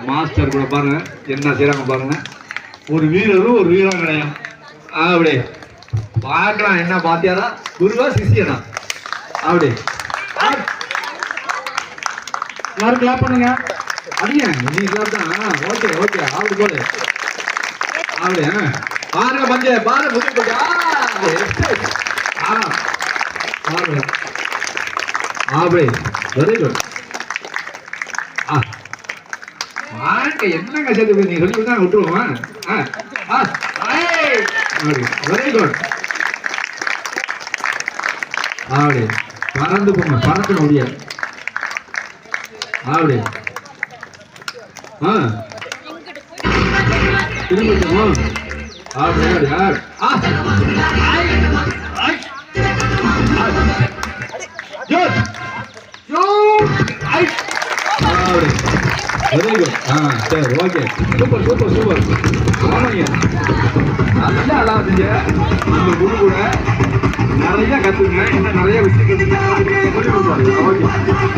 Master கூட பாருங்க என்ன செய்யறாங்க பாருங்க. ஒரு வீரரும் ஒரு வீராங்கனையும் அப்படி பார்க்கலாம். என்ன பாத்தியாரா குருவா சிஷியனா? அப்படி எல்லாரும் கிளாப் பண்ணுங்க. அடியா நீ தான். ஓகே ஓகே அப்படி போடு. அப்படி பாருங்க பஞ்ச பாருங்க பாருங்க அப்படி வெரி குட். என்னங்க சேர்த்து நீ சொல்லி தான் விட்டுருவோம். Very good. அப்படி பறந்து போங்க பறக்க முடியாது. அப்படி திரும்ப அப்படி வெரி குட். சரி ஓகே சூப்பர் சூப்பர் சூப்பர். ஆமாங்க நல்லா அழகா செஞ்ச. இந்த குரு கூட நிறைய கத்துங்க. இன்னும் நிறைய விஷயம் கத்துங்க. ஓகே